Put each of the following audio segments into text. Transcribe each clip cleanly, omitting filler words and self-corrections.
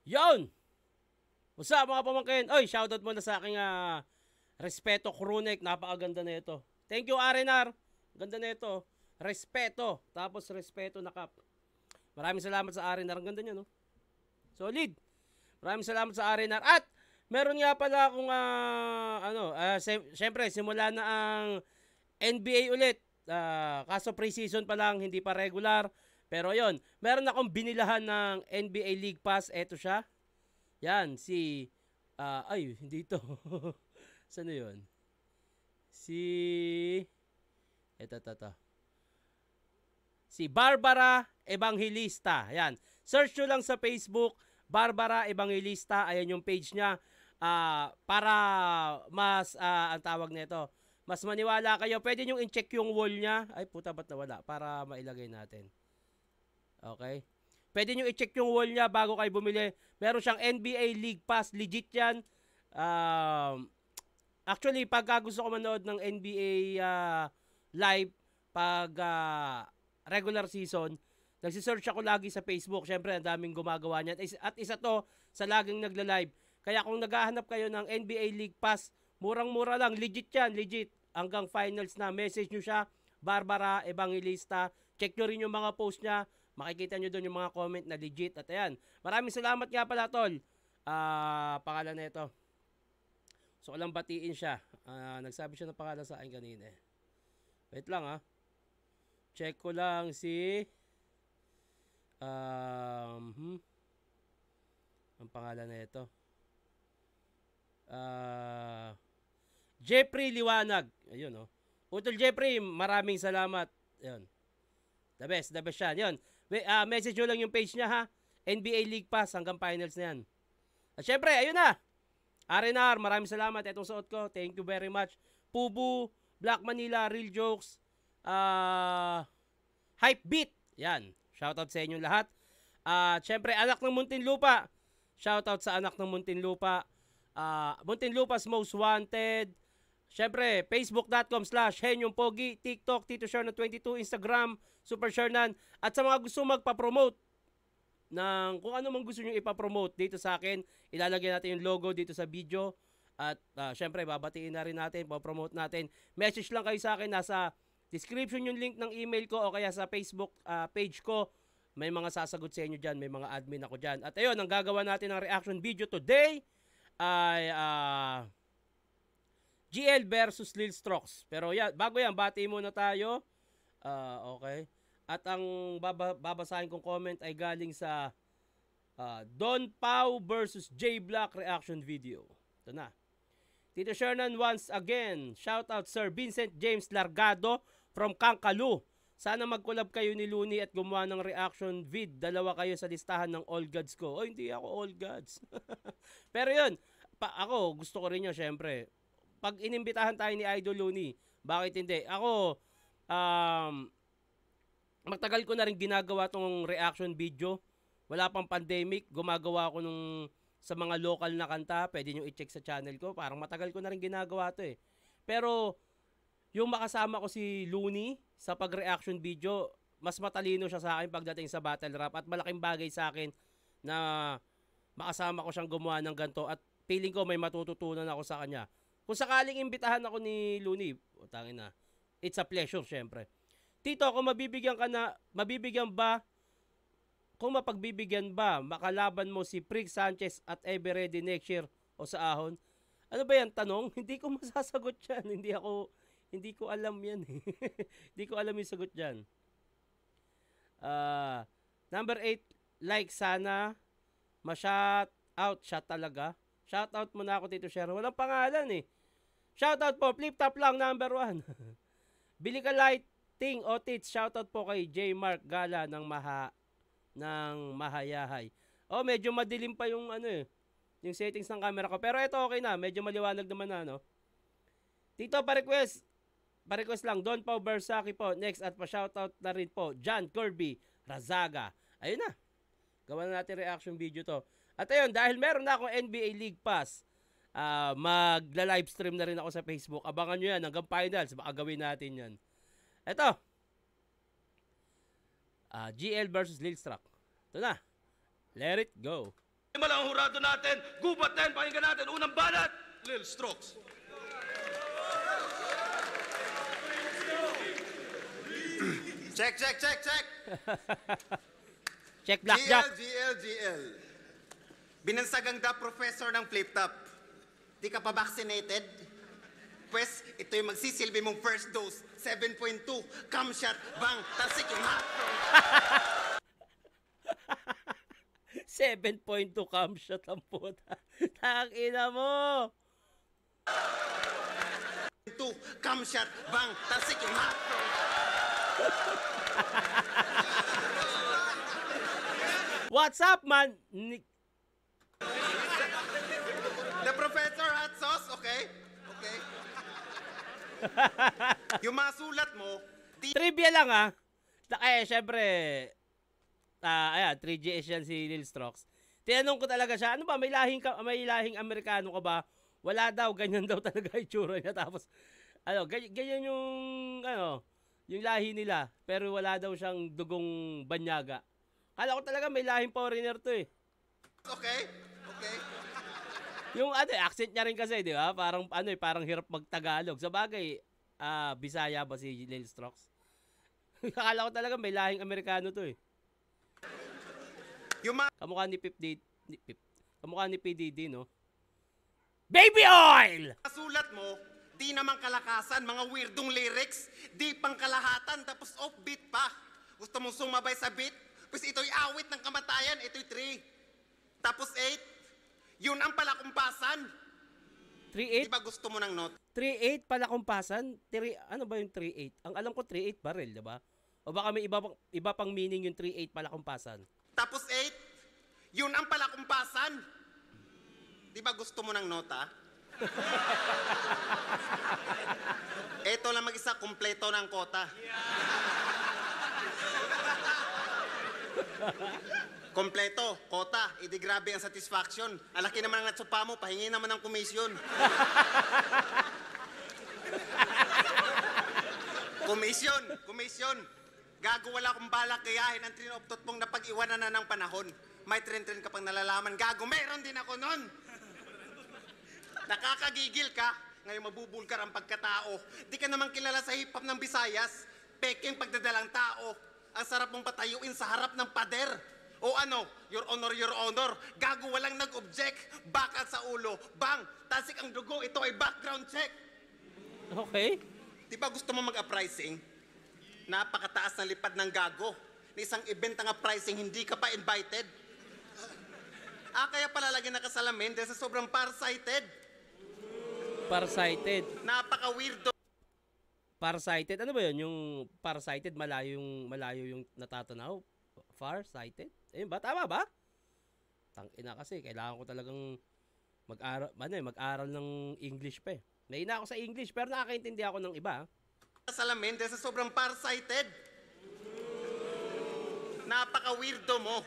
Yon! What's up mga pamangkin? Oy, shoutout muna sa aking Respeto Crewneck. Napakaganda na ito. Thank you, RNR. Ganda na ito. Respeto. Tapos Respeto na Cup. Maraming salamat sa RNR. Ang ganda niya, no? Solid. Maraming salamat sa RNR. At meron nga pala akong syempre simula na ang NBA ulit. Kaso pre-season pa lang, hindi pa regular. Pero yon, meron akong binilahan ng NBA League Pass. Eto siya. Yan, hindi ito. Saan na yun? Ito. Si Barbara Evangelista. Yan. Search nyo lang sa Facebook, Barbara Evangelista. Ayan yung page niya. Para mas, ang tawag nito, mas maniwala kayo. Pwede nyo in-check yung wall niya. Ay, puta, ba't nawala? Para mailagay natin. Okay. Pwede nyo i-check yung wall niya bago kayo bumili. Meron siyang NBA League Pass. Legit yan. Actually, pagka gusto ko manood ng NBA live, pag regular season, nagsisearch ako lagi sa Facebook. Siyempre, ang daming gumagawa niyan. At isa to sa laging nagla-live. Kaya kung naghahanap kayo ng NBA League Pass, murang-mura lang. Legit yan. Legit. Hanggang finals na. Message nyo siya. Barbara Evangelista. Check nyo rin yung mga post niya. Makikita nyo doon yung mga comment na legit. At ayan, maraming salamat nga pala, tol. Pangalan na ito. So, alam batiin siya. Nagsabi siya ng pangalan sa akin kanina. Wait lang, check ko lang si... ang pangalan na ito. Jeffrey Liwanag. Ayun, Utol Jeffrey, maraming salamat. Ayun. The best siya. Yun. Message nyo lang yung page niya, ha. NBA League Pass hanggang finals na yan. At syempre, ayun na. RNR, maraming salamat. Itong suot ko. Thank you very much. Pubu, Black Manila, Real Jokes, Hype Beat. Yan. Shoutout sa inyo lahat. Syempre, Anak ng Muntinlupa. Shoutout sa Anak ng Muntinlupa. Muntinlupa's Most Wanted. Syempre, facebook.com/HenyongPogi, TikTok, Tito Shernan 22, Instagram, Super Shernan. At sa mga gusto magpa-promote ng kung ano man gusto nyo ipapromote dito sa akin, ilalagay natin yung logo dito sa video. At syempre, babatiin na rin natin, papromote natin. Message lang kayo sa akin, nasa description yung link ng email ko o kaya sa Facebook page ko. May mga sasagot sa inyo dyan, may mga admin ako dyan. At ayun, ang gagawa natin ng reaction video today ay... GL versus Lil Strokes. Pero yan, bago yan, bati muna tayo. Okay. At ang babasahin kong comment ay galing sa Don Pau versus J Black reaction video. Ito na. Tito Shernan once again. Shout out Sir Vincent James Largado from Kangkalu. Sana mag-collab kayo ni Looney at gumawa ng reaction vid. Dalawa kayo sa listahan ng All Gods ko. Oh, hindi ako All Gods. Pero yun, ako gusto ko rin yun syempre. Pag inimbitahan tayo ni Idol Looney, bakit hindi? Ako, matagal ko na rin ginagawa tong reaction video. Wala pang pandemic, gumagawa ko sa mga local na kanta. Pwede nyo i-check sa channel ko. Parang matagal ko na rin ginagawa to eh. Pero, yung makasama ko si Looney sa pag-reaction video, mas matalino siya sa akin pagdating sa battle rap. At malaking bagay sa akin na makasama ko siyang gumawa ng ganito. At feeling ko may matututunan ako sa kanya. Kung sakaling imbitahan ako ni Looney, tangin na, it's a pleasure syempre. Tito, kung mapagbibigyan ba, makalaban mo si Prick Sanchez at Everready next year o sa ahon? Ano ba yan, tanong? Hindi ko masasagot yan. Hindi ko alam yan. Hindi ko alam yung sagot dyan. Number 8, like sana, ma-shout out siya talaga. Shoutout muna ako, Tito Sher. Walang pangalan eh. Shoutout po, Flip Top lang, number 1. Bili ka lighting o tits. Shoutout po kay J. Mark Gala ng Mahayahay. Oh, medyo madilim pa yung yung settings ng camera ko. Pero ito okay na, medyo maliwanag naman na, Tito, pa-request lang. Don Pau Bersaki po. Next at pa-shoutout na rin po, John Kirby Razaga. Ayun na. Gawa na natin reaction video to. At ayun, dahil meron na akong NBA League Pass, magla-livestream na rin ako sa Facebook. Abangan nyo yan hanggang finals. Baka gawin natin yan. Ito. GL versus Lil Struck. Ito na. Let it go. Lima lang ang hurado natin. Gubat na yan. Pakinggan natin. Unang banat. Lil Strokes. Check, check, check, check. Check blackjack. GL. Binansagang da professor ng flip-top. Di ka pa vaccinated? Pwes, ito yung magsisilbi mong first dose. 7.2, cum shot, bang, tasik yung hapro. 7.2 cam shot ang puta. Tangina mo. 2, cum shot, bang, tasik yung hapro. What's up, man? The professor hot sauce, okay? Okay. Yung mga sulat mo, Trivia lang syempre, ayan, 3GS yan si Lil Strokes. Tinanong ko talaga siya, ano ba, may lahing Amerikano ka ba? Wala daw, ganyan daw talaga itsura niya. Tapos, ganyan yung lahi nila. Pero wala daw siyang dugong banyaga. Kala ko talaga may lahing foreigner to eh. okay? Okay. Yung accent niya rin kasi, di ba? Parang hirap magtagalog. Sa bagay, Bisaya ba si Lil Strokes? Akala ko talaga may lahing Amerikano to eh. Yung mga Kamukha ni kamukha ni PDD, no? Baby oil! sulat mo, di naman kalakasan, mga weirdong lyrics, di pang kalahatan, tapos offbeat pa. Gusto mong sumabay sa beat? Pues ito'y awit ng kamatayan, ito'y 3. Tapos 8, yun ang palakumpasan. 3.8? Di ba gusto mo ng note? 3.8 pala kumpasan? Ano ba yung 3.8? Ang alam ko 3.8 barrel, di ba? O baka may iba pang meaning yung 3.8 pala kumpasan. Tapos 8, yun ang palakumpasan. Di ba gusto mo ng nota? Ito lang mag-isa, kumpleto ng kota. Kompleto, kota, idi grabe ang satisfaction. Alaki naman ang natsupa mo, pahingi naman ng komisyon. Komisyon. Gago, wala akong balak gayahin ang trinoptot mong napag-iwanan na ng panahon. May tren-tren ka pang nalalaman. Gago, meron din ako nun. Nakakagigil ka, ngayon mabubulgar ang pagkatao. Di ka naman kilala sa hip-hop ng Visayas. Peking pagdadalang tao. Ang sarap mong patayuin sa harap ng pader. O ano, your honor, gago, walang nag-object. Bakal sa ulo, bang, tasik ang dugo, ito ay background check. Okay. Di ba gusto mo mag-uprising? Napakataas ng lipad ng gago. Ni isang event ang uprising, hindi ka pa invited. Kaya pala lagi nakasalamin dahil sa sobrang farsighted. Farsighted. Napaka-weirdo. Farsighted? Ano ba yun? Yung farsighted, malayo yung natatanaw? Farsighted? Ayun ba? Tama ba? Tangina kasi, kailangan ko talagang mag-aral ng English pa eh. Mahina ako sa English, pero nakakaintindi ako ng iba. Salamin dahil sa sobrang farsighted. Napaka-weirdo mo.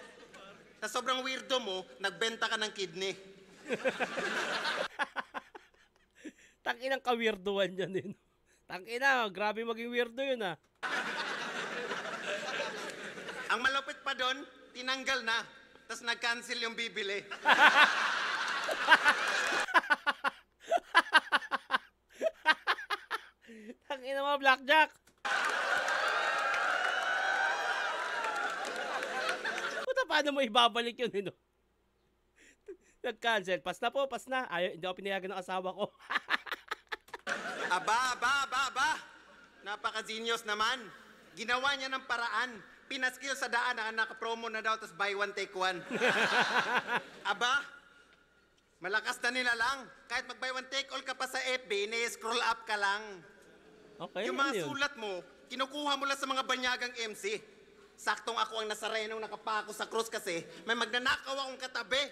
Sa sobrang weirdo mo, nagbenta ka ng kidney. Tanginang ka-weirdoan yan din. Tangina, grabe maging weirdo yun Ang malupit pa doon, tinanggal na. Tapos nag-cancel yung bibili. Tangina mo, Blackjack. Puta, paano mo ibabalik yun, no? Nag-cancel. Pas na. Ayaw, hindi ako pinayagan ng asawa ko. Aba. Napaka-genius naman. Ginawa niya ng paraan. Pinaskill sa daan na naka-promo na daw, tapos buy one, take one. Aba, malakas na nila lang. Kahit mag-buy one, take all ka pa sa FB, ni-scroll up ka lang. Okay, Yung mga sulat mo, kinukuha mo lang sa mga banyagang MC. Saktong ako ang nasarenong nakapako sa krus kasi may magnanakaw akong katabi.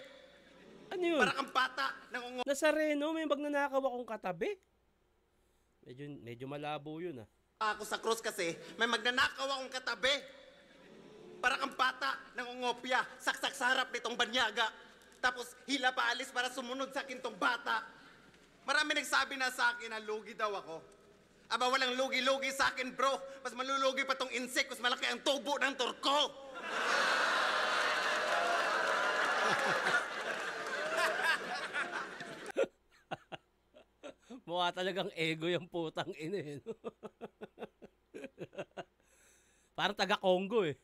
Ano yun? Para kang bata ng Nazareno, may magnanakaw akong katabi. Medyo malabo yun ako sa krus kasi may magnanakaw akong katabi. Para kang bata ng ungopya, saksak sa harap nitong banyaga. Tapos hila pa alis para sumunod sa akin tong bata. Marami nagsabi na sa akin na lugi daw ako. Aba, walang lugi-lugi sa akin, bro. Mas malulugi pa tong insect, mas malaki ang tubo ng turko. Mukha talagang ego yung putang ina eh. No? Parang taga-Congo eh.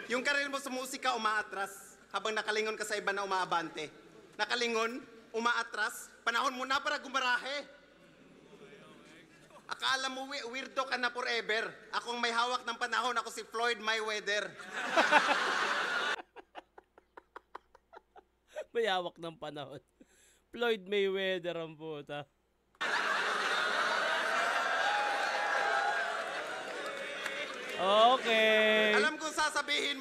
Yung karel mo sa musika umaatras habang nakalingon ka sa iba na umaabante. Nakalingon, umaatras, panahon mo na para gumarahe. Akala mo weirdo ka na forever. Akong may hawak ng panahon, ako si Floyd Mayweather. May hawak ng panahon. Floyd Mayweather ang puta. Okay. Alam kong sasabihin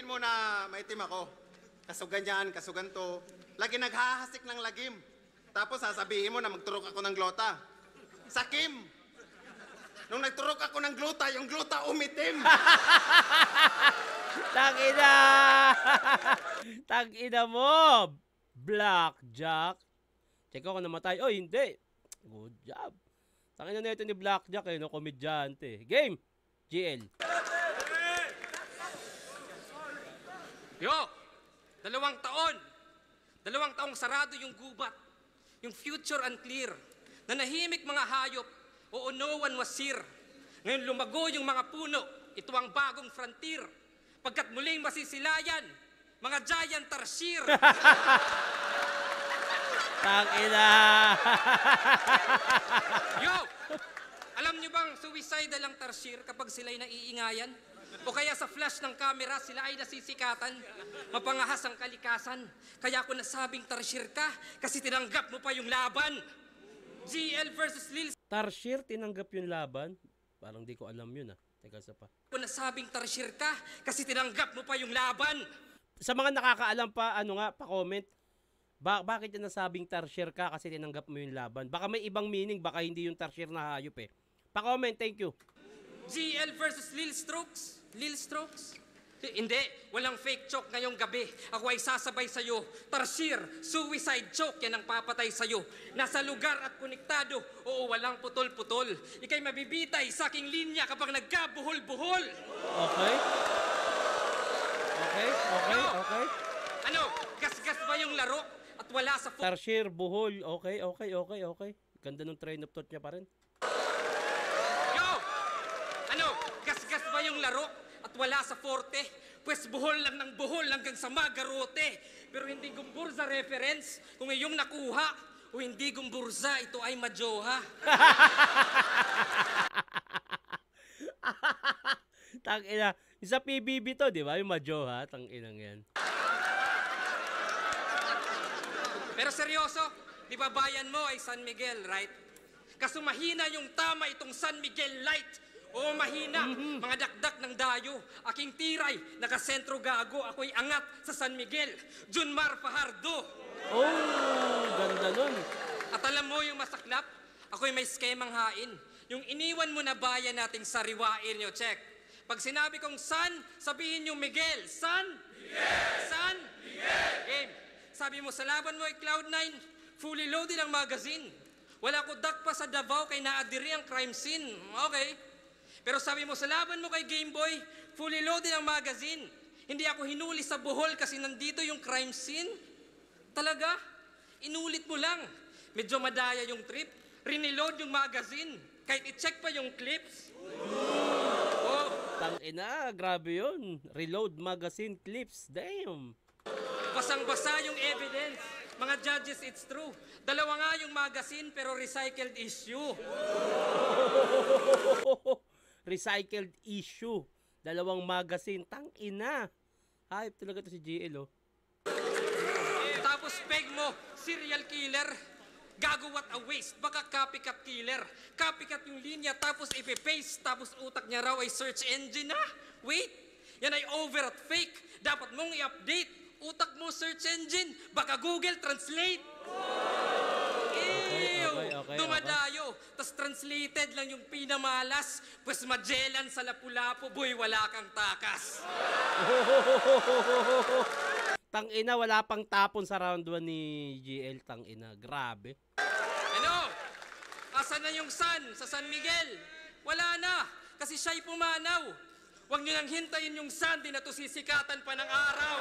mo na maitim ako. Kasugan yan, kasugan to. Lagi naghahasik ng lagim. Tapos sasabihin mo na magturok ako ng glota. Sakim! Nung nagturok ako ng glota, yung glota umitim. Tangina! Tangina mo! Blackjack. Check ako namatay. Oh, hindi. Good job. Tangina na ito ni Blackjack eh, no? Komedyante. Game! GL. Yo! 2 taong sarado yung gubat. Yung future unclear. Nanahimik mga hayop. Oo, no one was here. Ngayon lumago yung mga puno. Ito ang bagong frontier. Pagkat muling masisilayan, mga giant tarsier. Tangina! Yo! Alam niyo bang suicidal ang tarsier kapag sila'y naiingayan? O kaya sa flash ng camera, sila ay nasisikatan. Mapangahas ang kalikasan. Kaya ako nasabing tarsier ka kasi tinanggap mo pa yung laban. GL versus Lil. Tarsier, tinanggap yung laban? Parang di ko alam yun ah. Teka sa pa. Ako nasabing tarsier ka kasi tinanggap mo pa yung laban. Sa mga nakakaalam pa, ano nga, pa-comment. Bakit yung nasabing tarsier ka kasi tinanggap mo yung laban? Baka may ibang meaning, baka hindi yung tarsier na hayop eh. Pa-comment, thank you. GL versus Lil Strokes. Lil Strokes? Hindi, walang fake choke ngayong gabi. Ako ay sasabay sa'yo. Tarsier, suicide choke, yan ang papatay sa'yo. Nasa lugar at konektado, oo, walang putol-putol. Ika'y mabibitay sa aking linya kapag nagkabuhol-buhol. Okay. Okay. Ano, gas-gas ba yung laro? At wala sa Tarsier, buhol. Okay. Ganda ng train of thought niya pa rin. Yo! Ano, gas-gas ba yung laro? At wala sa forte? Pues buhol lang ng buhol hanggang sa magarote. Pero hindi gumburza reference kung iyong nakuha. O hindi gumburza, ito ay majoha. Tangina. Isa PBB to, di ba? Yung majoha. Tanginang yan. Pero seryoso, di ba bayan mo ay San Miguel, right? Kaso mahina yung tama itong San Miguel Light. Oo, mahina. Mga dakdak ng dayo. Aking tiray, nakasentro gago. Ako'y angat sa San Miguel. Junmar Fajardo. Oh, ganda nun. At alam mo yung masaklap? Ako'y may skemang hain. Yung iniwan mo na bayan nating sariwain nyo. Check. Pag sinabi kong San, sabihin yung Miguel. San? Miguel! San? Miguel! Game. Sabi mo sa laban mo ay Cloud9, fully loaded ang magazine. Wala ko dak pa sa Davao kay naadiri ang crime scene. Okay. Pero sabi mo sa laban mo kay Gameboy, fully loaded ang magazine. Hindi ako hinuli sa Bohol kasi nandito yung crime scene. Talaga? Inulit mo lang. Medyo madaya yung trip. Riniload yung magazine. Kahit i-check pa yung clips. Oh. Tangina, grabe yun. Reload magazine clips. Damn. Basang-basa yung evidence. Mga judges, it's true. Dalawa nga yung magazine pero recycled issue. Recycled issue. Dalawang magazine. Tangina. Hype talaga to si GL, oh. Tapos peg mo, serial killer. Gago, what a waste. Baka copycat killer. Copycat yung linya tapos ipipaste. Tapos utak niya raw ay search engine na. Wait, yan ay over at fake. Dapat mong i-update. Utak mo search engine. Baka Google Translate. Okay. Dumadayo. Tas translated lang yung pinamalas. Pues Magellan sa Lapu-Lapu, boy, wala kang takas. Tangina, wala pang tapon sa round 1 ni GL. Tangina, grabe. Ano? Asan na yung San sa San Miguel? Wala na, kasi siya'y pumanaw. Huwag nyo nang hintayin yung San, di na to sisikatan pa ng araw.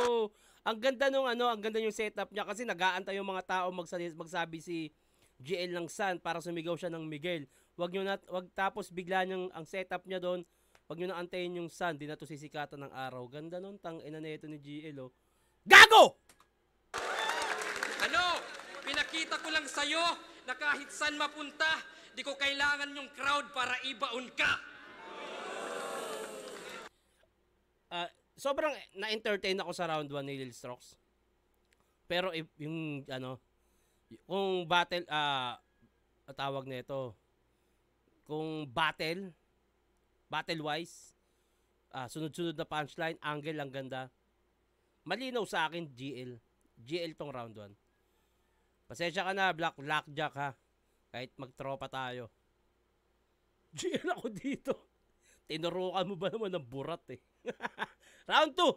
Oh! Ang ganda nung ang ganda yung setup niya kasi nag-aantay yung mga tao magsabi si GL ng San para sumigaw siya ng Miguel. Wag tapos bigla niyang ang setup niya doon. Wag niyo na antayin yung Sun, di na to sisikatan ng araw. Ganda nun, tang ina nito ni GL, oh. Gago! Ano? Pinakita ko lang sa'yo na kahit saan mapunta, di ko kailangan yung crowd para ibaon ka. Sobrang na-entertain ako sa round 1 ni Lil Strokes. Pero yung kung battle tawag nito, kung battle wise, sunod-sunod na punchline, angle ang ganda. Malinaw sa akin GL tong round 1. Pasensya ka na, Blackjack ha. Kahit magtropa tayo. GL ako dito. Tinurukan mo ba naman ng burat eh. Round 2.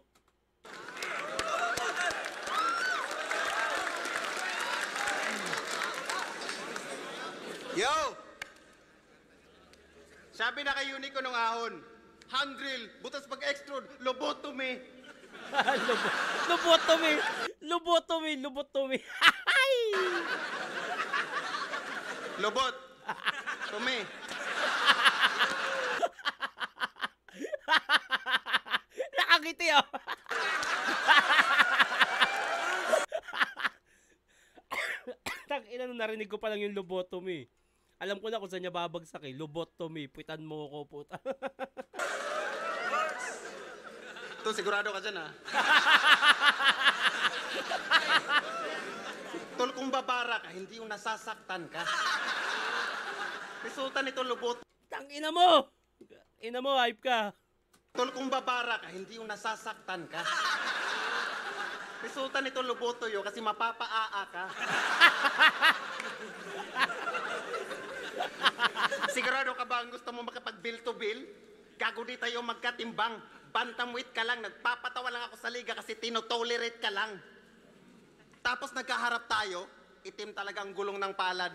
Yo! Sabi na kay Unico nung ahon, handrill, butas pag-extrude, lobotomy. Lobotomy. Lobot. Tumi. Nakangiti oh. Ina nung narinig ko pa lang yung lobotomy. Alam ko na kung saan niya babagsak eh. Lobotomy. Puitan mo ko, puta. Ito, sigurado ka dyan, ha? Tol, kung babara ka, hindi yung nasasaktan ka. Resulta nito, lubot. Tang ina mo! Ina mo, hype ka. Tol, kung babara ka, hindi yung nasasaktan ka. Resulta nito, lubotoyo, kasi mapapaa ka. Sigurado ka ba ang gusto mo makapag-bill to bill? Gago di tayo magkatimbang. Bantamweight ka lang, nagpapatawa lang ako sa liga kasi tinotolerate ka lang. Tapos nagkaharap tayo, itim talagang gulong ng palad.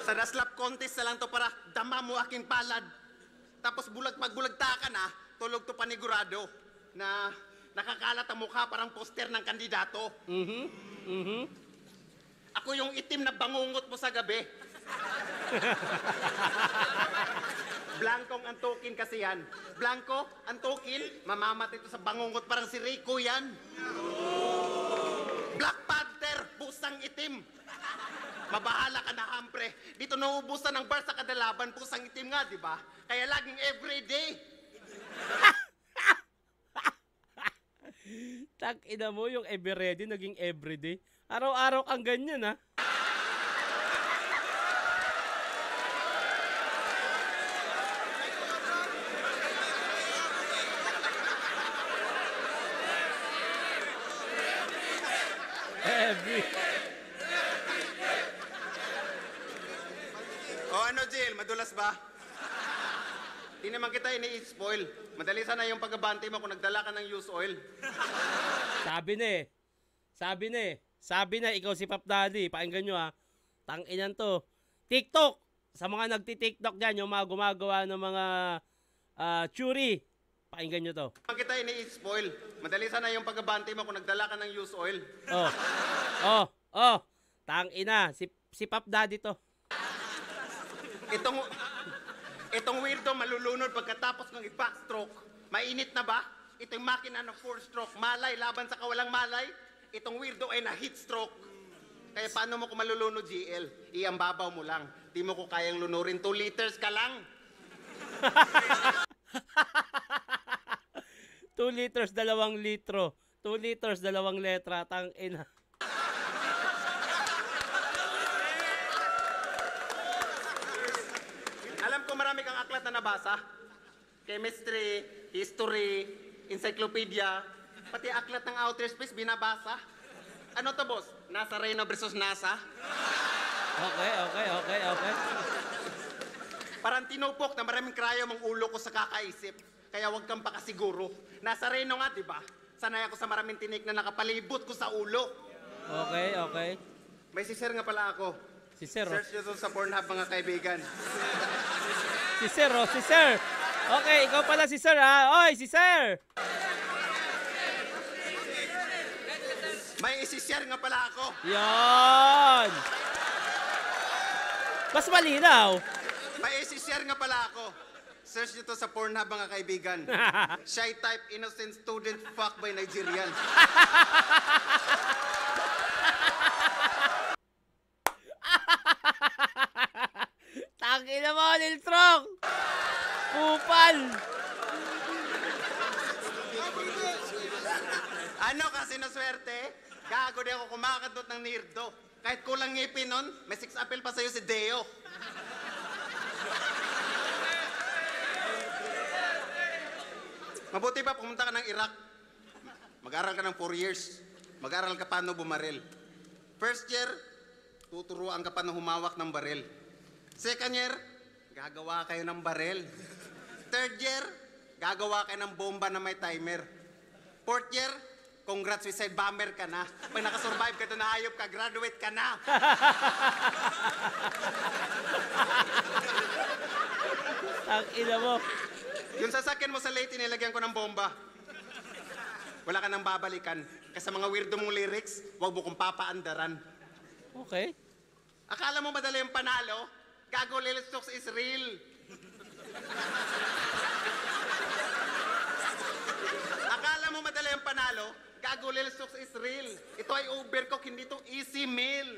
Sa naslap contest na lang to para dama mo aking palad. Tapos magbulagta ka na, tulog to panigurado na nakakalat ang mukha parang poster ng kandidato. Ako yung itim na bangungot mo sa gabi. Blankong antukin kasi yan. Blanco, antukin, mamamatay ito sa bangungot parang si Rico yan. Black Panther, pusang itim. Mabahala ka na, hampre. Dito nauubusan ng bar sa kadalaban, pusang itim nga, di ba? Kaya laging everyday. Tag ina mo yung ever ready naging everyday. Araw-araw kang ganyan ha. O ano, Jill, madulas ba? Di naman kita ini-spoil. Madali sana yung pagabante mo kung nagdala ka ng used oil. Sabi na, ikaw si Pop Daddy. Pakinggan nyo ha. Tanginan to. TikTok. Sa mga nagti-TikTok dyan, yung mga gumagawa ng mga churi. Pakinggan nyo to. Di naman kita ini-spoil. Madali sana yung pagabante mo kung nagdala ka ng used oil. Tangina. Si Pop Daddy to. Itong weirdo malulunod pagkatapos ng i-backstroke. Mainit na ba? Ito yung makina ng 4-stroke. Malay, laban sa kawalang malay. Itong weirdo ay na-heat stroke. Kaya paano mo kung malulunod, GL? Iambabaw mo lang. Di mo ko kayang lunurin. 2 liters ka lang. 2 liters, 2 litro. 2 liters, 2 letra. Tangina. Alam ko marami kang aklat na nabasa. Chemistry, history, encyclopedia, pati aklat ng outer space binabasa. Ano to, boss? NASA Reno versus NASA? Okay. Parang tinupok na maraming krayo mong ulo ko sa kakaisip. Kaya huwag kang pakasiguro. NASA Reno nga, di ba? Sanay ako sa maraming tinik na nakapalibot ko sa ulo. Okay. May si Sir nga pala ako. Si Sir. Search nyo to sa Pornhub, mga kaibigan. Si Sir. Okay, ikaw pala si Sir ha. Oy, si Sir! May isi-share nga pala ako. Yan! Mas malinaw. May isi-share nga pala ako. Search nyo to sa Pornhub mga kaibigan. Shy type innocent student fuck by Nigerians. Tangina mo, Lil Strong! Kupal! Ano kasi na swerte? Gago di ako kumakadot ng nirdo. Kahit kulang ngipin nun, may 6 apple pa sa'yo si Deo. Mabuti pa pumunta ka ng Iraq. Mag-aral ka ng 4 years. Mag-aral ka paano bumaril. First year, tuturuan ka paano humawak ng baril. Second year, gagawa kayo ng baril. Third year, gagawa kayo ng bomba na may timer. Fourth year, congrats, suicide bomber ka na. Pag nakasurvive ka doon, naayop ka, graduate ka na. Tangina mo. Yung sasakyan mo sa Leyte, nilagyan ko ng bomba. Wala ka nang babalikan. Kasi sa mga weirdo mong lyrics, huwag mo kong papaandaran. Okay. Akala mo madali yung panalo? Gago, Lil Stokes is real. Akala mo madali yung panalo? Gago, Lil Stokes is real. Ito ay overcook, hindi to easy meal.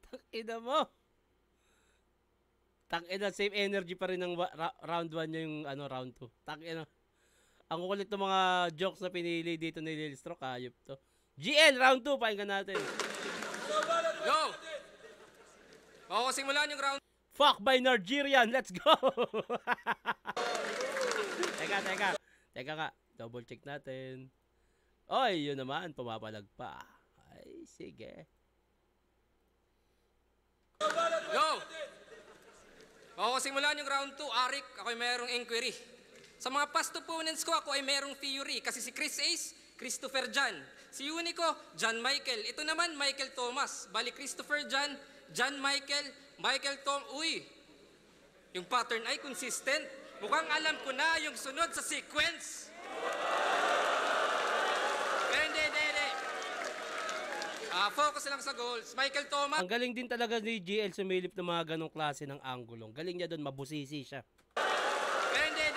Tangina mo. Tangina, same energy pa rin ng round 1 niya yung round 2. Tangina. Ang kukulit ng mga jokes na pinili dito ni Lil Stroke, hayop to. GL, round 2, pakinggan natin. Go! O, simulan yung round. Fuck by Nigerian, let's go! Teka nga, double check natin. Oy, yun naman, pumapalag pa. Ay, sige. Go! O, simulan yung round 2. Arik, ako'y merong inquiry. Sa mga past opponents ko, ako ay merong theory. Kasi si Chris Ace, Christopher Jan. Si Unico, John Michael. Ito naman, Michael Thomas. Bali, Christopher Jan, John Michael, Michael Tom. Uy, yung pattern ay consistent. Mukhang alam ko na yung sunod sa sequence. Hindi. Focus lang sa goals. Michael Thomas. Ang galing din talaga ni GL sumilip ng mga ganong klase ng angulong. Galing niya doon, mabusisi siya. Hindi.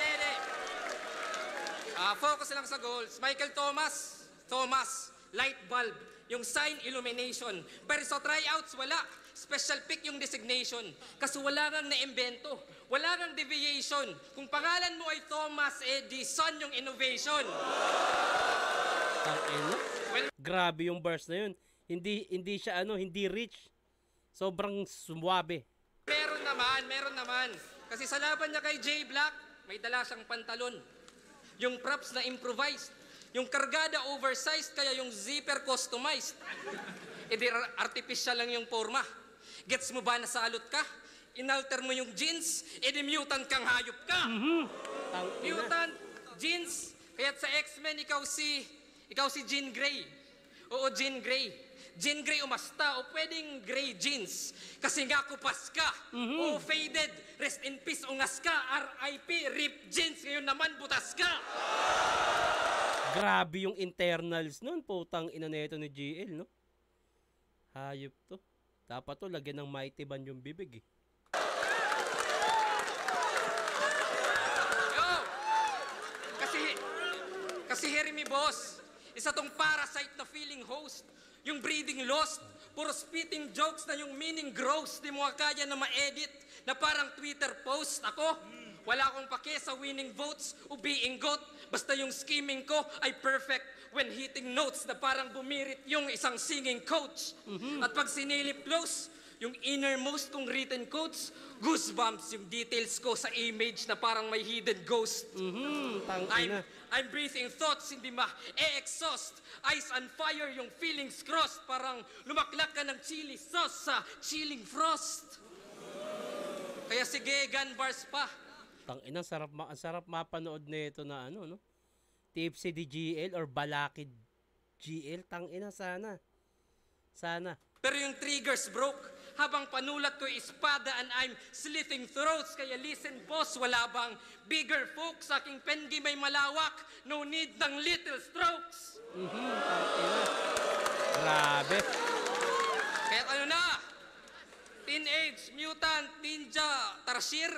Focus lang sa goals. Michael Thomas, light bulb. Yung sign, illumination. Pero sa tryouts, wala. Special pick yung designation. Kasi wala kang na-imbento. Wala kang deviation. Kung pangalan mo ay Thomas Edison, yung innovation. Well, grabe yung verse na yun. Hindi siya hindi rich. Sobrang sumwabe. Meron naman. Kasi sa laban niya kay Jay Black, may dala siyang pantalon. Yung props na improvised. Yung kargada oversized, kaya yung zipper customized. Artificial lang yung forma. Gets mo ba nasalot ka? Inalter mo yung jeans, mutant kang hayop ka. Mutant, jeans. Kaya't sa X-Men, ikaw si Jean Grey. Oo, Jean Grey. Jean Grey umasta o pwedeng gray jeans. Kasi nga kupas ka. O faded. Rest in peace, ungas ka. RIP, rip jeans. Ngayon naman, butas ka. Grabe yung internals nun. Putang ina neto ni GL, no? Hayop to. Dapat to, lagyan ng mighty band yung bibig, eh. Yo! Kasi hear me, boss. Isa tong parasite na feeling host. Yung breathing lost. Puro spitting jokes na yung meaning gross. Di mo kaya na ma-edit na parang Twitter post. Ako, wala akong pake sa winning votes o being goat. Basta yung scheming ko ay perfect when hitting notes na parang bumirit yung isang singing coach. At pag sinilip close, yung innermost kong written quotes, goosebumps yung details ko sa image na parang may hidden ghost. I'm breathing thoughts, hindi ma-exhaust. Eyes on fire, yung feelings crossed. Parang lumaklak ka ng chili sauce sa chilling frost. Kaya sige, gun bars pa. Tangina, sarap mapanood nito na no? Tipsy di GL or Balakid GL. Tangina, sana. Pero yung triggers broke. habang panulat ko'y espada and I'm slitting throats. Kaya listen boss, wala bang bigger folks? Sa aking pengi may malawak, no need ng little strokes. Grabe. Kaya ano na? Teenage, mutant, ninja, tarsier.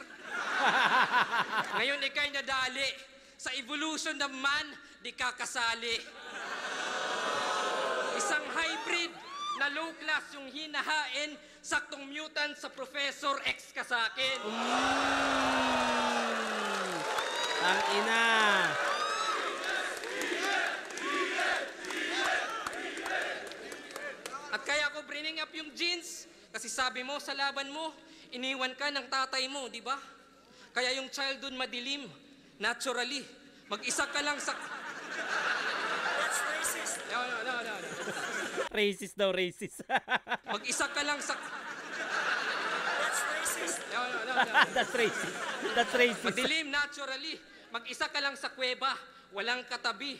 Ngayon ikay nadali. Sa evolution ng man, di kakasali. Isang hybrid na low class yung hinahain, saktong mutant sa Professor X ka sa akin. Ang ina. At kaya ko bringing up yung jeans, kasi sabi mo sa laban mo, iniwan ka ng tatay mo, di ba? Kaya yung childhood madilim, naturally, mag-isa ka lang sa... That's racist. No. Racist daw, racist. Mag-isa ka lang sa... That's racist. No. That's racist. That's racist. Madilim, naturally. Mag-isa ka lang sa kuweba, walang katabi.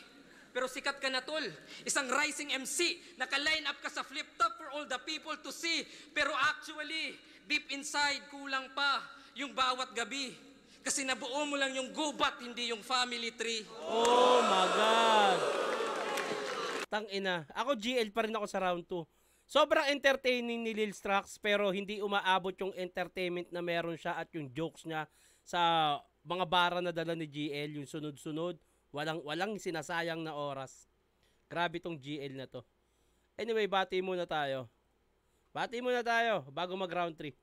Pero sikat ka na tol. Isang rising MC, naka-line up ka sa flip-top for all the people to see. Pero actually, deep inside, kulang pa yung bawat gabi. Kasi nabuo mo lang yung gubat, hindi yung family tree. Oh my God. Tang ina. Ako GL pa rin ako sa round 2. Sobrang entertaining ni Lil Strax pero hindi umaabot yung entertainment na meron siya at yung jokes niya sa mga bara na dala ni GL, yung sunod-sunod. Walang sinasayang na oras. Grabe tong GL na to. Anyway, bati muna tayo. Bago mag round 3.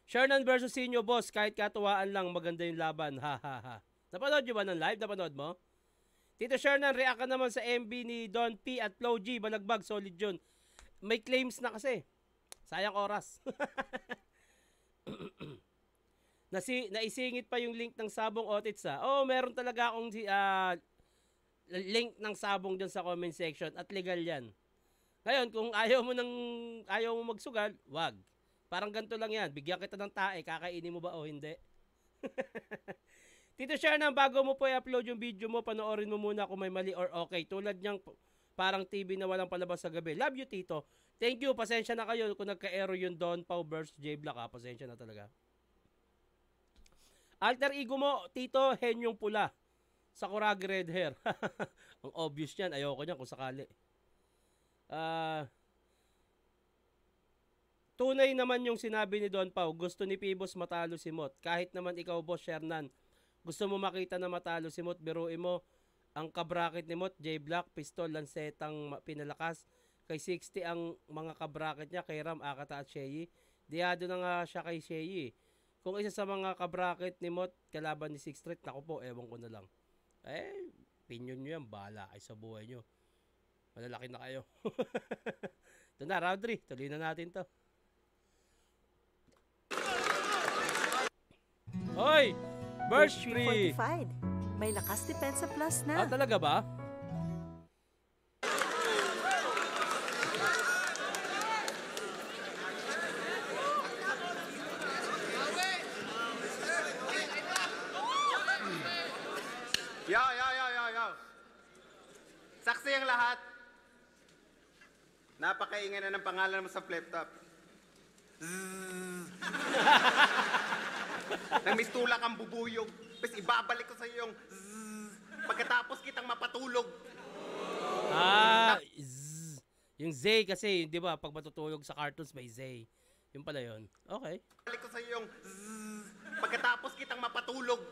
Shernan versus Sinyo, boss. Kahit katuwaan lang, maganda yung laban. Ha. Napanood nyo ba ng live? Napanood mo? Tito Shernan, react ka naman sa MB ni Don P at Flo G. Balagbag, solid yun. May claims na kasi. Sayang oras. Naisingit pa yung link ng Sabong Otits ha. Oh, meron talaga akong link ng Sabong dyan sa comment section at legal yan. Ngayon, kung ayaw mo magsugal, wag. Parang ganito lang yan. Bigyan kita ng tae, kakainin mo ba o hindi? Tito Shernan, bago mo po i-upload yung video mo, panoorin mo muna kung may mali or okay. Tulad niyang parang TV na walang palabas sa gabi. Love you, Tito. Thank you. Pasensya na kayo kung nagka-error yung Don Pau versus J Black ha. Pasensya na talaga. Alter ego mo, Tito, hen yung pula. Sakuragi red hair. Ang obvious yan. Ayoko niyan kung sakali. Tunay naman yung sinabi ni Don Pau. Gusto ni Pibos matalo si Mot. Kahit naman ikaw, Boss Shernan, gusto mo makita na matalo si Mot, biruin mo ang kabracket ni Mot, J Black, pistol, lansetang pinalakas. Kay 60 ang mga kabracket niya, kay Ram, Akata at Sheyi. Diado na nga siya kay Sheyi. Kung isa sa mga kabracket ni Mot, kalaban ni Sixth Street, naku po, ewan ko na lang. Opinion nyo yan, bahala kayo sa buhay nyo. Malalaki na kayo. Ito na, round 3. Tuloy na natin to. Hoy! Burst free! Fortified. May lakas depensa plus na. Talaga ba? Yo. Saksi ang lahat. Napakaingay na ng pangalan mo sa flip-top. Nang mistula kang bubuyog. Tapos ibabalik ko sa iyo yung pagkatapos kitang mapatulog. Yung Zay kasi, di ba, pag matutulog sa cartoons may Zay. Yung pala yun. Okay. Balik ko sa iyo yung pagkatapos kitang mapatulog.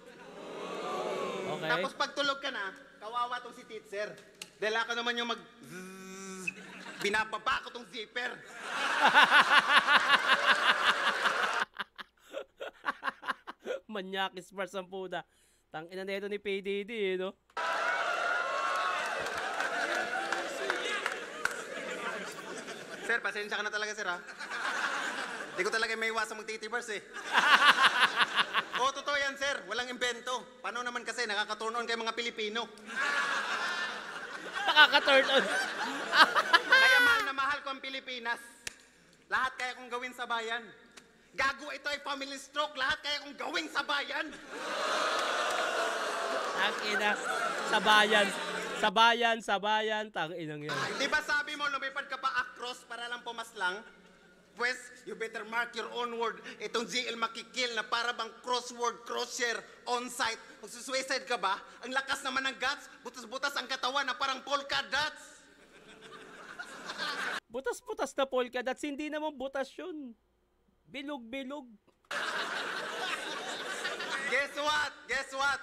Okay. Tapos pag tulog ka na, kawawa tong si Titser. Dahil ako naman yung binababa ko tong zipper. Manyakis Mars ang puda. Tangina na ito ni PDD, no? Sir, pasensya ka na talaga, sir, ha? Hindi ko talaga may iwasang magtitibars, eh. Oo, totoo yan, sir. Walang imbento. Paano naman kasi nakaka-turn on kay mga Pilipino? Nakaka-turn on. Kaya mahal na mahal ko ang Pilipinas. Lahat kaya kong gawin sa bayan. Gago, ito ay family stroke. Lahat kaya kong gawin sa bayan. Tangina. Sa bayan. Tanginang yan. Di ba sabi mo, lumipad ka pa across para lang pumaslang? Pues, you better mark your own word. Itong GL makikil na para bang crossword, cross-share, on-site. Magsusuicide ka ba? Ang lakas naman ng guts, butas-butas ang katawan na parang polka dots. Butas-butas na polka dots, hindi naman butas yun. Bilog-bilog. Guess what? Guess what?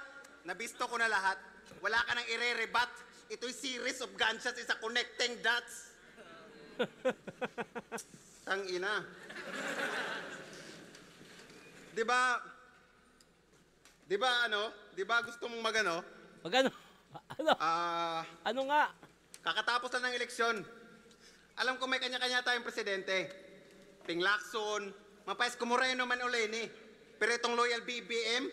Nabisto ko na lahat. Wala ka nang ire-rebat. Ito'y series of gunshots is a connecting dots. Tangina. Di ba gusto mong magano? Magano? Ano? Ano nga? Kakatapos lang ng eleksyon. Alam ko may kanya-kanya tayong presidente. Ping Lacson, Mapais Comoreno man uleni. Pero itong loyal BBM,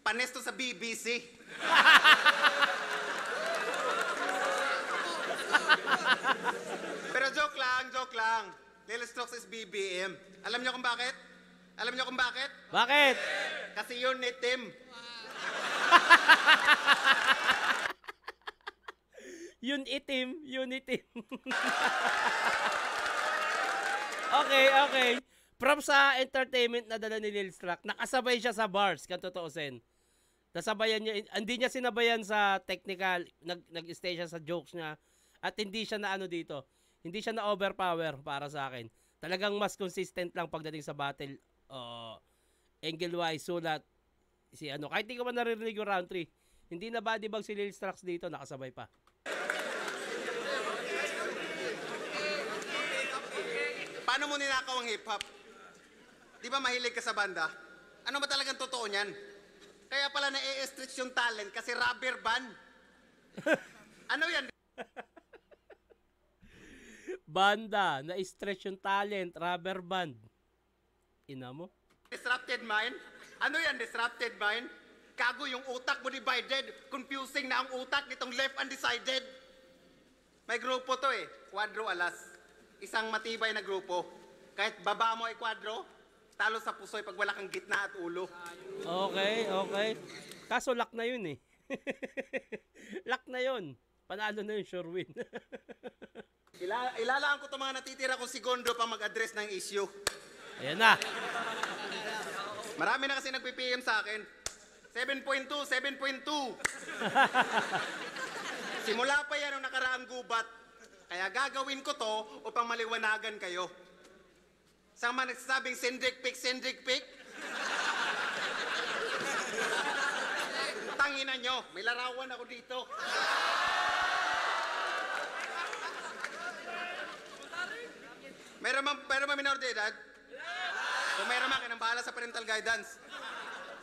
panesto sa BBC. Pero joke lang. Lil Strokes is BBM. Alam niyo kung bakit? Bakit? Kasi yun ni Tim. Yun itim. Okay. From sa entertainment na dala ni Lil Struck, nakasabay siya sa bars, kan totoosin. Nasabayan niya, hindi niya sinabayan sa technical, nag-stay siya sa jokes niya, at hindi siya na dito. Hindi siya na overpower para sa akin. Talagang mas consistent lang pagdating sa battle. Angle-wise, sulat, kahit di ko man naririnig yung round 3. Hindi na body bag si Lil Strux dito, nakasabay pa. Paano mo ninakaw ang hip-hop? Di ba mahilig ka sa banda? Ano ba talagang totoo niyan? Kaya pala na-e-stretch yung talent kasi rubber band. Ano yan? Banda, na-stretch yung talent, rubber band. Ina mo? Disrupted mind? Ano yan, disrupted mind? Kago yung utak mo divided. Confusing na ang utak nitong left undecided. May grupo to Quadro Alas. Isang matibay na grupo. Kahit baba mo ay quadro, talo sa puso'y pag wala kang gitna at ulo. Okay. Kaso lock na yun Lock na yun. Panalo na yun, sure win. Ilalaan ko itong mga natitira kong segundo pa mag-address ng issue. Ayan na. Marami na kasi nagpi-PM sa akin. 7.2. Simula pa yan ang nakaraang gubat. Kaya gagawin ko to upang maliwanagan kayo. Sa mga nagsasabing sendrik pic. Tanginan nyo, may larawan ako dito. Meron ba minor de edad? Kung meron man, kinang bahala sa parental guidance.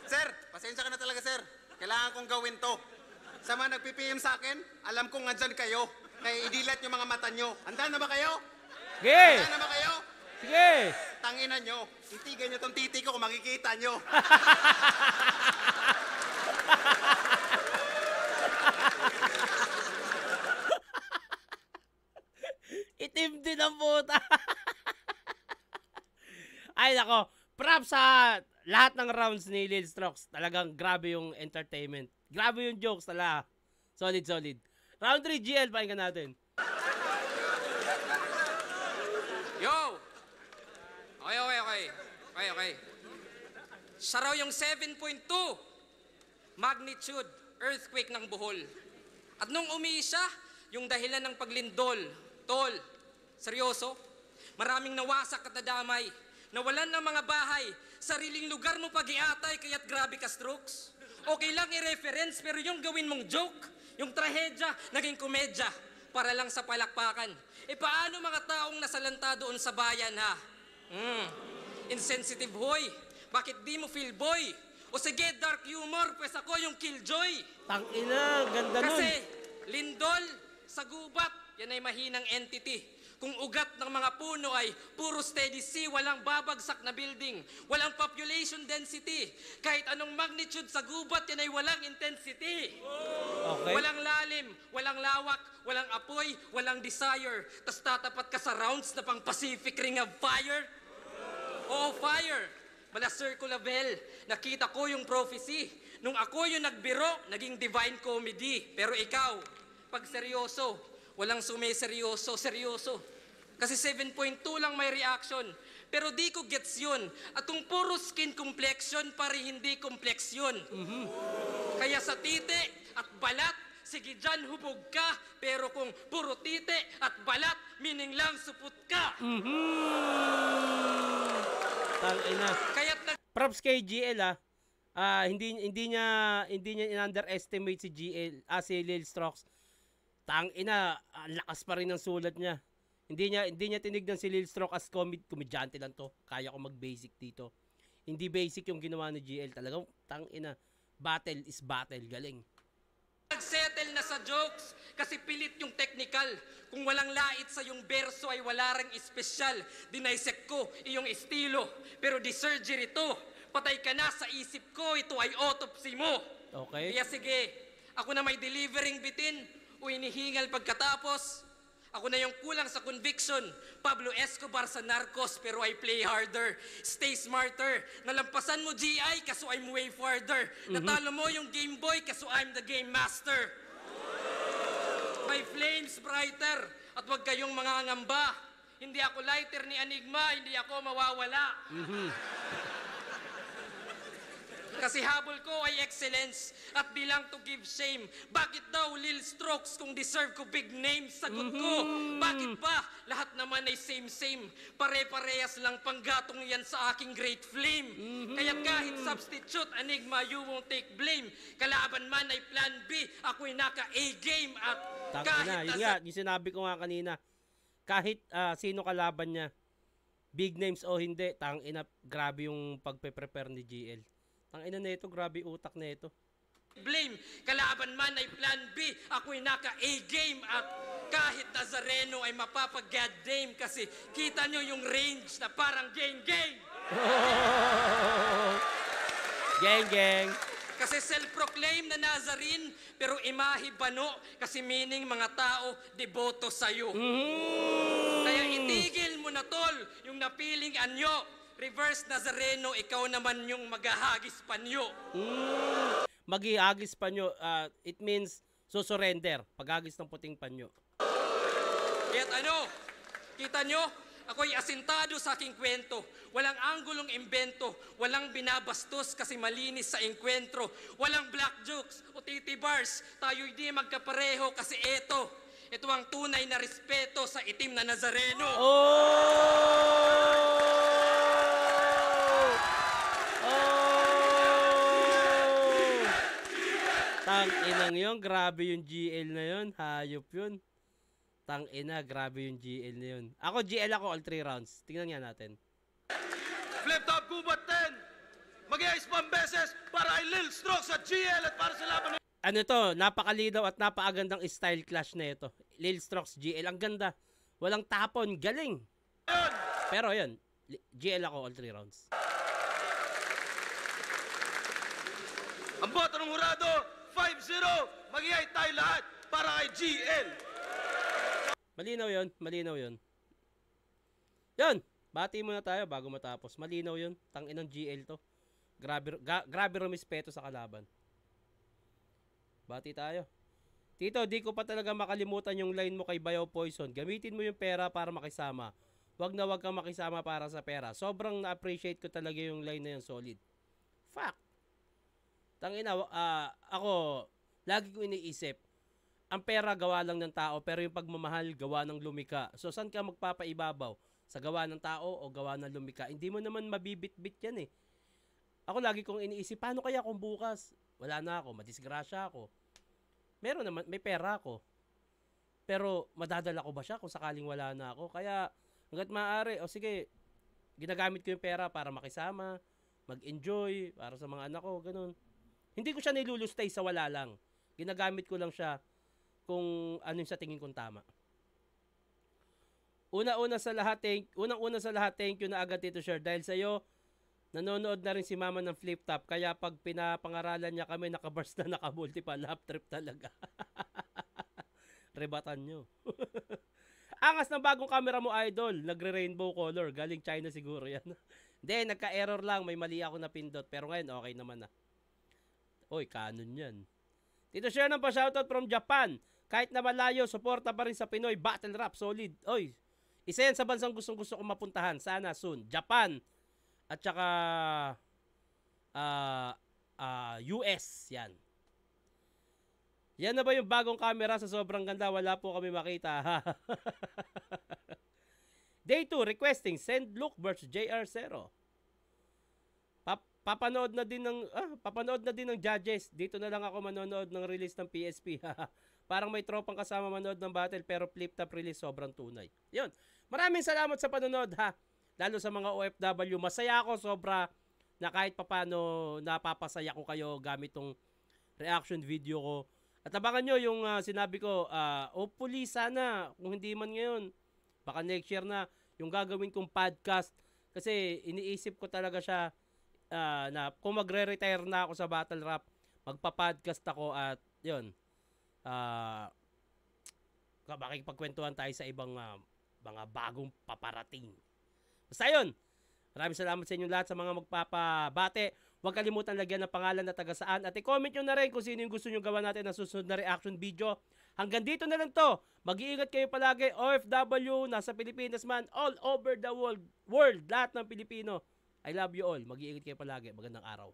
Sir, pasensya ka na talaga, sir. Kailangan kong gawin to. Sa mga nagpipm sa akin, alam kong nandyan kayo. Kaya idilat yung mga mata nyo. Handa na ba kayo? Sige! Handa na ba kayo? Sige! Tanginan nyo. Titigan nyo tong titi ko kung makikita nyo. Itim din ang puta. Ay nako, props sa lahat ng rounds ni Lil Strokes. Talagang grabe yung entertainment. Grabe yung jokes talaga. Solid. Round 3 GL, pakinggan natin. Yo! Okay. Siya raw yung 7.2 magnitude earthquake ng Bohol. At nung umiisa, yung dahilan ng paglindol, tol, seryoso, maraming nawasak at nadamay, nawalan ng mga bahay, sariling lugar mo pag-iatay kaya't grabe ka strokes. Okay lang i-reference pero yung gawin mong joke, yung trahedya, naging komedya, para lang sa palakpakan. E paano mga taong nasalanta doon sa bayan ha? Insensitive hoy, bakit di mo feel boy? O sige dark humor, pues ako yung killjoy. Tangina, ganda nun. Kasi lindol sa gubat, yan ay mahinang entity. Kung ugat ng mga puno ay puro steady sea, walang babagsak na building, walang population density. Kahit anong magnitude sa gubat, yan ay walang intensity. Okay. Walang lalim, walang lawak, walang apoy, walang desire. Tas tatapat ka sa rounds na pang Pacific Ring of Fire. Oo, fire. Mala Circle of Hell, nakita ko yung prophecy. Nung ako yung nagbiro, naging divine comedy. Pero ikaw, pag seryoso, walang sumiseryoso, seryoso. Kasi 7.2 lang may reaction. Pero di ko gets yun. At kung puro skin complexion, pare hindi complexion. Kaya sa titi at balat, sige dyan hubog ka. Pero kung puro titi at balat, meaning lang supot ka. Tangina. Kaya't Props kay GL hindi niya in-underestimate si GL, si Lil Strokes. Tangina, ang lakas pa rin ng sulat niya. Hindi niya tinignan si Lil Strokes as komedyante lang to. Kaya ko mag-basic dito. Hindi basic yung ginawa ni GL. Talagang tangina, battle is battle, galing. nagsettle na sa jokes kasi pilit yung technical. Kung walang lait sa yung berso ay wala ring espesyal. Dinaisek ko iyong estilo. Pero di surgery to. Patay ka na sa isip ko. Ito ay autopsy mo. Okay. Kaya sige, ako na may delivering bitin o inihingal pagkatapos. Ako na yung kulang sa conviction. Pablo Escobar sa Narcos pero I play harder. Stay smarter. Nalampasan mo GI kaso I'm way farther. Natalo mo yung Game Boy kaso I'm the game master. My flames brighter. At wag kayong mga ngamba. Hindi ako lighter ni Enigma, hindi ako mawawala. Kasi habol ko ay excellence at di lang to give shame. Bakit daw Lil Strokes kung deserve ko big name? Sagot ko, bakit ba? Lahat naman ay same-same. Pare-parehas lang panggatong yan sa aking great flame. Kaya kahit substitute, Enigma, you won't take blame. Kalaban man ay plan B, ako'y naka-A game. At kahit yung sinabi ko nga kanina, kahit sino kalaban niya, big names o hindi, tangina, grabe yung pagpe-prepare ni GL. Tangina na ito, grabe utak na ito. blame, kalaban man ay plan B, ako'y naka-A game. At kahit Nazareno ay mapapag-goddamn kasi kita nyo yung range na parang gang-gang. Gang. Kasi self-proclaim na Nazarene, pero imahe bano kasi meaning mga tao deboto sa'yo. Kaya itigil mo na tol yung napiling anyo. Reverse Nazareno, ikaw naman yung maghahagis panyo. Maghihagis panyo, it means susurrender. Paghagis ng puting panyo. Kaya't ano, kita nyo? Ako'y asintado sa aking kwento. Walang anggulong imbento. Walang binabastos kasi malinis sa engkwentro. Walang black jokes o titi bars. Tayo'y di magkapareho kasi ito ang tunay na respeto sa itim na Nazareno. Tang-inang yun, grabe yung GL na yun. Hayop yun. Tang-ina, grabe yung GL na yun. Ako, GL ako all 3 rounds. Tingnan nga natin. Flip top gubat 10. Mag-iayos pang beses para ay Lil Strokes at GL at para sa laban ng... Ano to, napakalinaw at napakagandang style clash na ito. Lil Strokes, GL, ang ganda. Walang tapon, galing. Pero yun, GL ako all 3 rounds. Ang boto ng hurado, 5-0. Mag-iay tayo lahat para kay GL. Malinaw yun, malinaw yun. Yun, bati muna tayo bago matapos. Malinaw yun, tangin ng GL to. Grabe rumispeto sa kalaban. Bati tayo. Tito, di ko pa talaga makalimutan yung line mo kay Bayaw Poison. Gamitin mo yung pera para makisama. Wag na wag kang makisama para sa pera. Sobrang na-appreciate ko talaga yung line na yun, solid. Fact. Tangina, ako, lagi ko iniisip, ang pera gawa lang ng tao, pero yung pagmamahal gawa ng lumika. So, saan ka magpapaibabaw? Sa gawa ng tao o gawa ng lumika? Hindi mo naman mabibit-bit yan eh. Ako lagi kong iniisip, paano kaya kung bukas? Wala na ako, madisgrasya ako. Meron naman, may pera ako. Pero madadala ko ba siya kung sakaling wala na ako? Kaya, hanggat maaari, sige, ginagamit ko yung pera para makisama, mag-enjoy, para sa mga anak ko, ganun. Hindi ko siya nilulustay sa wala lang. Ginagamit ko lang siya kung ano yung sa tingin kong tama. Unang-una sa lahat, thank you na agad Tito Sher. Dahil sa'yo, nanonood na rin si Mama ng Flip Top. Kaya pag pinapangaralan niya kami, nakabars na nakabulti pa. Lap trip talaga. Rebatan nyo. Angas ng bagong camera mo, idol. Nagre-rainbow color. Galing China siguro yan. Hindi, nagka-error lang. May mali ako na pindot. Pero ngayon, okay naman na. Oy, Canon yan. Tito Sher ng pa-shoutout from Japan. Kahit na malayo, suporta pa rin sa Pinoy Battle Rap. Solid. Oy, Isa yan sa bansang gustong-gusto kong mapuntahan. Sana soon. Japan. At saka US. Yan. Yan na ba yung bagong camera sa sobrang ganda? Wala po kami makita. Day 2, requesting send look versus JR0. Papanood na din ng judges. Dito na lang ako manonood ng release ng PSP. Parang may tropang kasama manood ng battle pero flip top release sobrang tunay. Yun. Maraming salamat sa panonood ha. Lalo sa mga OFW. Masaya ako sobra na kahit papano napapasaya ko kayo gamit tong reaction video ko. At abangan nyo yung sinabi ko, hopefully sana kung hindi man ngayon, baka next year na yung gagawin kong podcast. Kasi iniisip ko talaga siya na kung magre-retire na ako sa battle rap, magpa-podcast ako at yun. Makikipagkwentuhan tayo sa ibang mga bagong paparating. Basta yun. Maraming salamat sa inyo lahat sa mga magpapabate. Huwag kalimutan lagyan ng pangalan na taga saan. At i-comment nyo na rin kung sino yung gusto nyo gawa natin na susunod na reaction video. Hanggang dito na lang to. Mag-iingat kayo palagi. OFW, nasa Pilipinas man, all over the world. Lahat ng Pilipino. I love you all. Mag-iingat kayo palagi. Magandang araw.